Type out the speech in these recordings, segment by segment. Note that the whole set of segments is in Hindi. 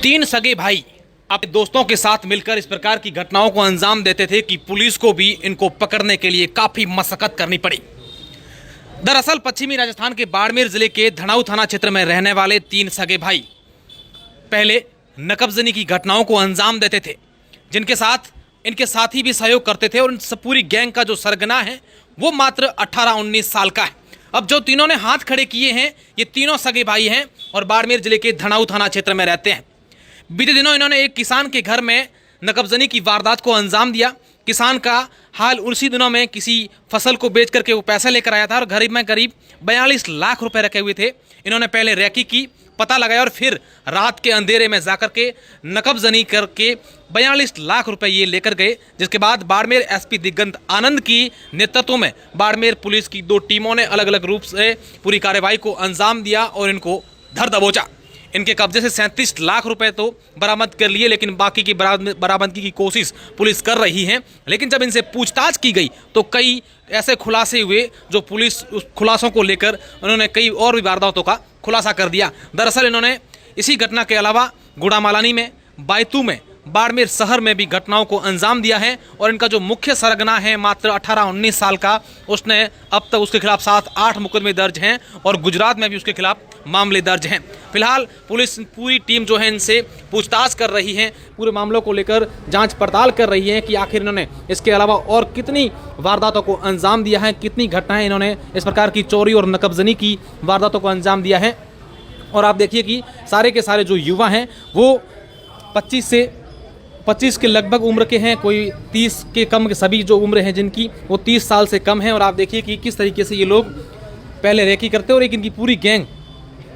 तीन सगे भाई अपने दोस्तों के साथ मिलकर इस प्रकार की घटनाओं को अंजाम देते थे कि पुलिस को भी इनको पकड़ने के लिए काफी मशक्कत करनी पड़ी। दरअसल पश्चिमी राजस्थान के बाड़मेर जिले के धनाऊ थाना क्षेत्र में रहने वाले तीन सगे भाई पहले नकबजनी की घटनाओं को अंजाम देते थे, जिनके साथ इनके साथी भी सहयोग करते थे और इन पूरी गैंग का जो सरगना है वो मात्र 18-19 साल का है। अब जो तीनों ने हाथ खड़े किए हैं ये तीनों सगे भाई हैं और बाड़मेर जिले के धनाऊ थाना क्षेत्र में रहते हैं। बीते दिनों इन्होंने एक किसान के घर में नकबजनी की वारदात को अंजाम दिया। किसान का हाल उसी दिनों में किसी फसल को बेच करके वो पैसे लेकर आया था और घर में करीब 42 लाख रुपए रखे हुए थे। इन्होंने पहले रेकी की, पता लगाया और फिर रात के अंधेरे में जाकर के नकबजनी करके 42 लाख रुपए ये लेकर गए, जिसके बाद बाड़मेर एसपी दिगंत आनंद की नेतृत्व में बाड़मेर पुलिस की 2 टीमों ने अलग अलग रूप से पूरी कार्रवाई को अंजाम दिया और इनको धर दबोचा। इनके कब्जे से 37 लाख रुपए तो बरामद कर लिए, लेकिन बाकी की बरामदगी की कोशिश पुलिस कर रही है। लेकिन जब इनसे पूछताछ की गई तो कई ऐसे खुलासे हुए जो पुलिस उस खुलासों को लेकर उन्होंने कई और भी वारदातों का खुलासा कर दिया। दरअसल इन्होंने इसी घटना के अलावा गुड़ामालानी में, बायतू में, बाड़मेर शहर में भी घटनाओं को अंजाम दिया है और इनका जो मुख्य सरगना है मात्र 18-19 साल का, उसने अब तक उसके खिलाफ 7-8 मुकदमे दर्ज हैं और गुजरात में भी उसके खिलाफ मामले दर्ज हैं। फिलहाल पुलिस पूरी टीम जो है इनसे पूछताछ कर रही है, पूरे मामलों को लेकर जांच पड़ताल कर रही है कि आखिर इन्होंने इसके अलावा और कितनी वारदातों को अंजाम दिया है, कितनी घटनाएं इन्होंने इस प्रकार की चोरी और नकबजनी की वारदातों को अंजाम दिया है। और आप देखिए कि सारे के सारे जो युवा हैं वो 25 के लगभग उम्र के हैं, कोई 30 के कम के, सभी जो उम्र हैं जिनकी वो 30 साल से कम हैं। और आप देखिए कि किस तरीके से ये लोग पहले रेकी करते और एक इनकी पूरी गैंग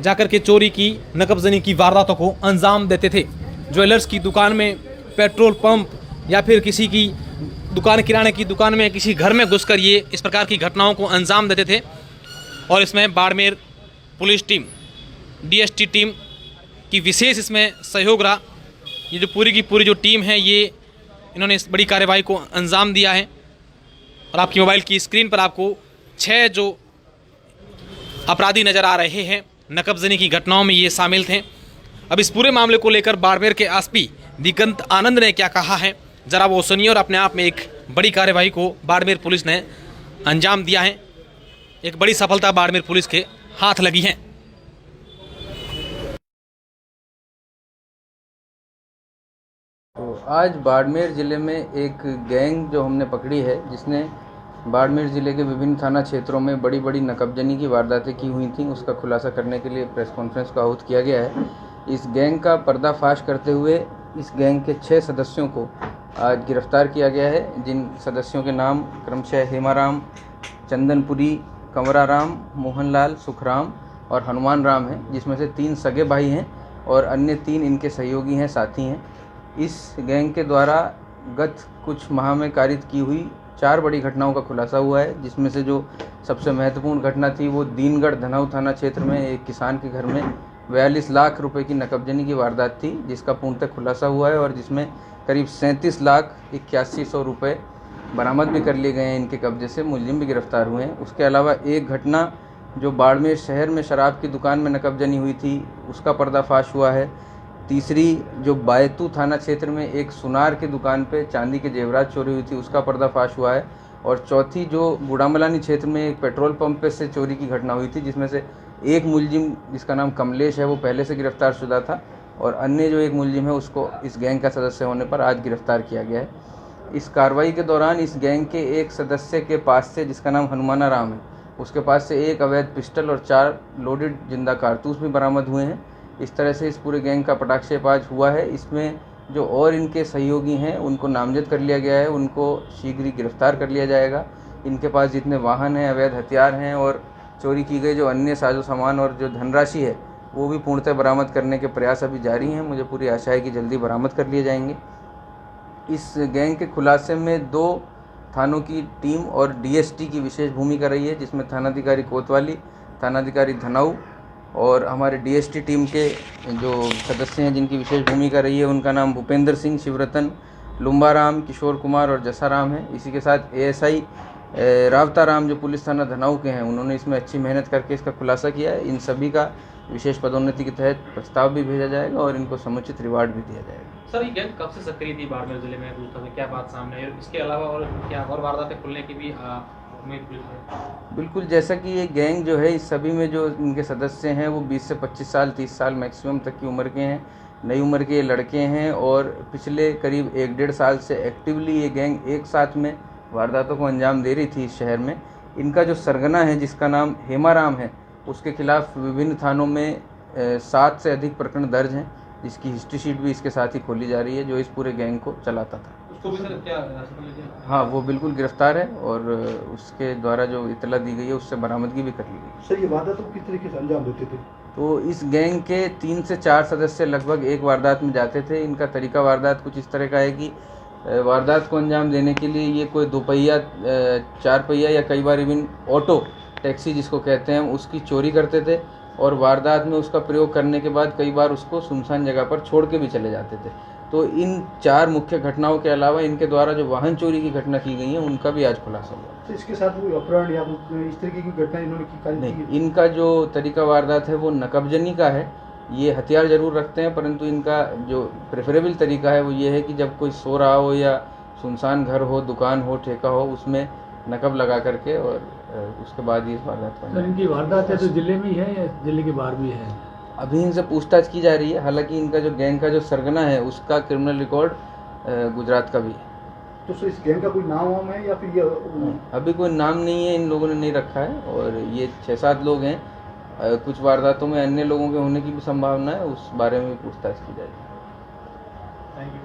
जाकर के चोरी की, नकबजनी की वारदातों को अंजाम देते थे। ज्वेलर्स की दुकान में, पेट्रोल पंप या फिर किसी की दुकान, किराने की दुकान में, किसी घर में घुसकर ये इस प्रकार की घटनाओं को अंजाम देते थे। और इसमें Barmer police team, DST team की विशेष इसमें सहयोग रहा। ये जो पूरी की पूरी जो टीम है ये इन्होंने इस बड़ी कार्रवाई को अंजाम दिया है। और आपकी मोबाइल की स्क्रीन पर आपको 6 जो अपराधी नज़र आ रहे हैं नकबजनी की घटनाओं में ये शामिल थे। अब इस पूरे मामले को लेकर बाड़मेर के एसपी दिगंत आनंद ने क्या कहा है ज़रा वो सुनिए। और अपने आप में एक बड़ी कार्रवाई को बाड़मेर पुलिस ने अंजाम दिया है, एक बड़ी सफलता बाड़मेर पुलिस के हाथ लगी है। तो आज बाड़मेर ज़िले में एक गैंग जो हमने पकड़ी है, जिसने बाड़मेर ज़िले के विभिन्न थाना क्षेत्रों में बड़ी बड़ी नकबजनी की वारदातें की हुई थी, उसका खुलासा करने के लिए प्रेस कॉन्फ्रेंस को आहूत किया गया है। इस गैंग का पर्दाफाश करते हुए इस गैंग के 6 सदस्यों को आज गिरफ्तार किया गया है, जिन सदस्यों के नाम क्रमशः हेमाराम, चंदनपुरी, कंवराराम, मोहनलाल, सुखराम और हनुमान राम हैं, जिसमें से 3 सगे भाई हैं और अन्य 3 इनके सहयोगी हैं, साथी हैं। इस गैंग के द्वारा गत कुछ माह में कारित की हुई 4 बड़ी घटनाओं का खुलासा हुआ है, जिसमें से जो सबसे महत्वपूर्ण घटना थी वो दीनगढ़ धनाऊ थाना क्षेत्र में एक किसान के घर में 42 लाख रुपए की नकबजनी की वारदात थी, जिसका पूर्णतः खुलासा हुआ है और जिसमें करीब 37,81,100 रुपये बरामद भी कर लिए गए हैं इनके कब्जे से, मुलजिम भी गिरफ्तार हुए हैं। उसके अलावा एक घटना जो बाड़मेर शहर में शराब की दुकान में नकबजनी हुई थी, उसका पर्दाफाश हुआ है। तीसरी जो बायतू थाना क्षेत्र में एक सुनार की दुकान पे चांदी के जेवरात चोरी हुई थी, उसका पर्दाफाश हुआ है। और चौथी जो गुड़ामलानी क्षेत्र में एक पेट्रोल पंप पे से चोरी की घटना हुई थी, जिसमें से एक मुलजिम जिसका नाम कमलेश है वो पहले से गिरफ्तार शुदा था और अन्य जो एक मुलजिम है उसको इस गैंग का सदस्य होने पर आज गिरफ्तार किया गया है। इस कार्रवाई के दौरान इस गैंग के एक सदस्य के पास से, जिसका नाम हनुमाना राम है, उसके पास से एक अवैध पिस्टल और 4 लोडेड जिंदा कारतूस भी बरामद हुए हैं। इस तरह से इस पूरे गैंग का पटाक्षेप आज हुआ है। इसमें जो और इनके सहयोगी हैं उनको नामजद कर लिया गया है, उनको शीघ्र ही गिरफ्तार कर लिया जाएगा। इनके पास जितने वाहन हैं, अवैध हथियार हैं और चोरी की गई जो अन्य साजो सामान और जो धनराशि है वो भी पूर्णतः बरामद करने के प्रयास अभी जारी हैं। मुझे पूरी आशा है कि जल्दी बरामद कर लिए जाएंगे। इस गैंग के खुलासे में 2 थानों की टीम और DST की विशेष भूमिका रही है, जिसमें थानाधिकारी कोतवाली, थानाधिकारी धनाऊ और हमारे DST टीम के जो सदस्य हैं जिनकी विशेष भूमिका रही है, उनका नाम भूपेंद्र सिंह, शिवरतन, लुम्बाराम, किशोर कुमार और जसाराम है। इसी के साथ ASI रावता राम जो पुलिस थाना धनाऊ के हैं, उन्होंने इसमें अच्छी मेहनत करके इसका खुलासा किया है। इन सभी का विशेष पदोन्नति के तहत प्रस्ताव भी भेजा जाएगा और इनको समुचित रिवार्ड भी दिया जाएगा। सर, ये गैंग कब से सक्रिय थी बाड़मेर जिले में? क्या बात सामने है? इसके अलावा और क्या और वारदातें खुलने की भी उम्मीद है? बिल्कुल, जैसा कि ये गैंग जो है इस सभी में जो इनके सदस्य हैं वो 20 से 25 साल 30 साल मैक्सिमम तक की उम्र के हैं, नई उम्र के ये लड़के हैं और पिछले करीब 1-1.5 साल से एक्टिवली ये गैंग एक साथ में वारदातों को अंजाम दे रही थी इस शहर में। इनका जो सरगना है जिसका नाम हेमाराम है, उसके खिलाफ विभिन्न थानों में 7 से अधिक प्रकरण दर्ज हैं, जिसकी हिस्ट्री शीट भी इसके साथ ही खोली जा रही है, जो इस पूरे गैंग को चलाता था। उसको भी सर क्या हिरासत में लिया? हाँ, वो बिल्कुल गिरफ्तार है और उसके द्वारा जो इतला दी गई है उससे बरामदगी भी कर ली गई। सर, ये वारदात को किस तरीके से अंजाम देते थे? तो इस गैंग के 3 से 4 सदस्य लगभग एक वारदात में जाते थे। इनका तरीका वारदात कुछ इस तरह का है कि वारदात को अंजाम देने के लिए ये कोई 2 पहिया 4 पहिया या कई बार इवन ऑटो टैक्सी जिसको कहते हैं उसकी चोरी करते थे और वारदात में उसका प्रयोग करने के बाद कई बार उसको सुनसान जगह पर छोड़ के भी चले जाते थे। तो इन 4 मुख्य घटनाओं के अलावा इनके द्वारा जो वाहन चोरी की घटना की गई है उनका भी आज खुलासा हुआ। तो इसके साथ कोई अपहरण या इस तरीके की घटना इन्होंने नहीं, इनका जो तरीका वारदात है वो नकबजनी का है। ये हथियार जरूर रखते हैं परंतु इनका जो प्रेफरेबल तरीका है वो ये है कि जब कोई सो रहा हो या सुनसान घर हो, दुकान हो, ठेका हो, उसमें नकब लगा करके और उसके बाद ये वारदात सर, इनकी वारदात है तो जिले में ही है या जिले के बाहर भी है? अभी इनसे पूछताछ की जा रही है। हालांकि इनका जो गैंग का जो सरगना है उसका क्रिमिनल रिकॉर्ड गुजरात का भी है। तो सर, इस गैंग का कोई नाम वाम है या फिर ये अभी कोई नाम नहीं है, इन लोगों ने नहीं रखा है और ये 6-7 लोग हैं। कुछ वारदातों में अन्य लोगों के होने की भी संभावना है, उस बारे में भी पूछताछ की जाएगी। Thank you.